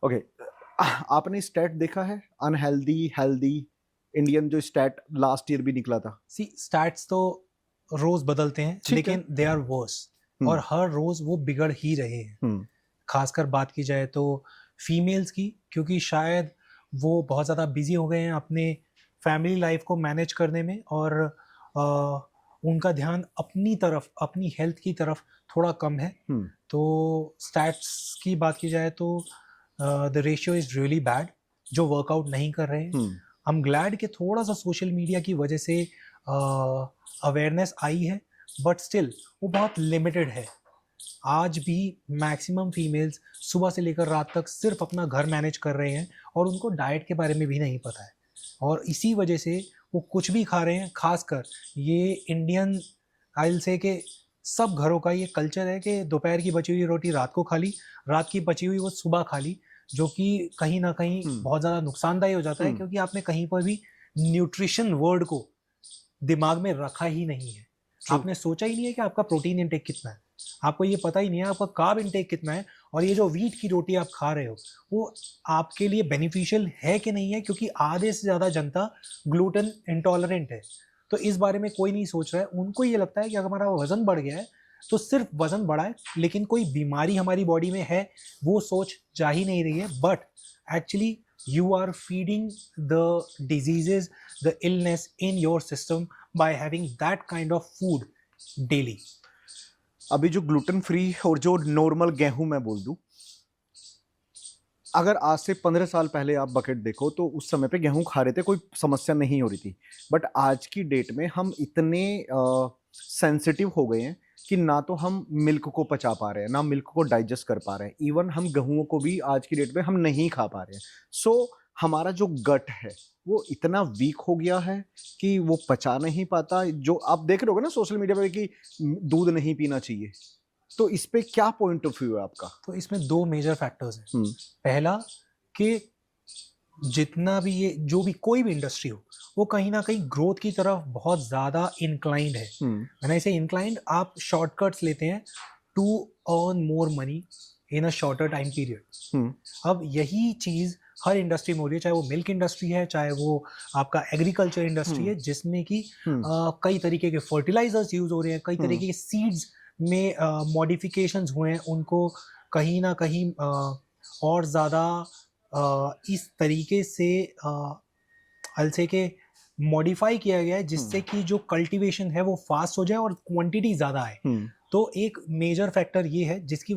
Okay, आपने stat देखा है अनहेल्दी हेल्दी इंडियन जो स्टैट लास्ट ईयर भी निकला था? सी स्टैट्स तो रोज बदलते हैं, ठीक है। लेकिन दे आर वर्स, और हर रोज वो बिगड़ ही रहे हैं। हम्म खासकर बात की जाए तो फीमेल्स की, क्योंकि शायद वो बहुत ज़्यादा बिजी हो गए हैं अपने फैमिली लाइफ को मैनेज करने में, और उनका ध्यान अपनी तरफ, अपनी हेल्थ की तरफ थोड़ा कम है। हम्म तो स्टैट्स की बात की जाए तो the ratio is really bad, जो वर्कआउट नहीं कर रहे हैं। हम्म हम ग्लैड के थोड़ा सा सोशल मीडिया की वजह से अवेयरनेस आई है, बट स्टिल वो बहुत लिमिटेड है। आज भी मैक्सिमम फीमेल्स सुबह से लेकर रात तक सिर्फ अपना घर मैनेज कर रहे हैं, और उनको डाइट के बारे में भी नहीं पता है, और इसी वजह से वो कुछ भी खा रहे हैं। खासकर ये इंडियन आइल से के सब घरों का ये कल्चर है कि दोपहर की बची हुई रोटी रात को खा ली, रात की बची हुई वो सुबह खा ली, जो कि कहीं ना कहीं बहुत ज़्यादा नुकसानदायी हो जाता है, क्योंकि आपने कहीं पर भी न्यूट्रिशन वर्ड को दिमाग में रखा ही नहीं है। True. आपने सोचा ही नहीं है कि आपका प्रोटीन इंटेक कितना है, आपको ये पता ही नहीं है आपका कार्ब इंटेक कितना है, और ये जो व्हीट की रोटी आप खा रहे हो वो आपके लिए बेनिफिशियल है कि नहीं है, क्योंकि आधे से ज़्यादा जनता ग्लूटेन इंटॉलरेंट है। तो इस बारे में कोई नहीं सोच रहा है। उनको ये लगता है कि अगर हमारा वजन बढ़ गया है तो सिर्फ वजन बढ़ा है, लेकिन कोई बीमारी हमारी बॉडी में है वो सोच जा ही नहीं रही है। But actually you are feeding the diseases, the illness in your system by having that kind of food daily. अभी जो ग्लूटेन फ्री और जो नॉर्मल गेहूं मैं बोल दूं, अगर आज से 15 साल पहले आप बकेट देखो तो उस समय पे गेहूं खा रहे थे, कोई समस्या नहीं हो रही थी। बट आज की डेट में हम इतने सेंसिटिव हो गए हैं कि ना तो हम मिल्क को पचा पा रहे हैं, ना मिल्क को डाइजेस्ट कर पा रहे हैं। इवन हम गेहूं को भी आज की डेट में हम नहीं खा पा रहे हैं। सो हमारा जो गट है वो इतना वीक हो गया है कि वो पचा नहीं पाता। जो आप देख रहे होगे ना सोशल मीडिया पे कि दूध नहीं पीना चाहिए, तो इस पे क्या पॉइंट ऑफ व्यू है आपका? तो इसमें दो मेजर फैक्टर्स हैं। हम्म पहला कि जितना भी ये जो भी कोई भी इंडस्ट्री हो, वो कहीं ना कहीं ग्रोथ की तरफ बहुत ज़्यादा इंक्लाइंड है। मैंने इसे इंक्लाइंड, आप शॉर्टकट्स लेते हैं to earn more money in a shorter time period. अब यही चीज़ हर इंडस्ट्री में हो रही है, चाहे वो मिल्क इंडस्ट्री है, चाहे वो आपका एग्रीकल्चर इंडस्ट्री है, जिसमें कि कई तरीके के फर्टिलाइजर्स यूज हो रहे हैं, कई तरीके के सीड्स में मॉडिफिकेशंस हुए हैं, उनको कहीं ना कहीं और ज़्यादा इस तरीके से अलसे के मॉडिफाई किया गया है, जिससे कि जो कल्टीवेशन है वो फास्ट हो जाए और क्वांटिटी ज़्यादा है। तो एक मेजर फैक्टर ये है जिसकी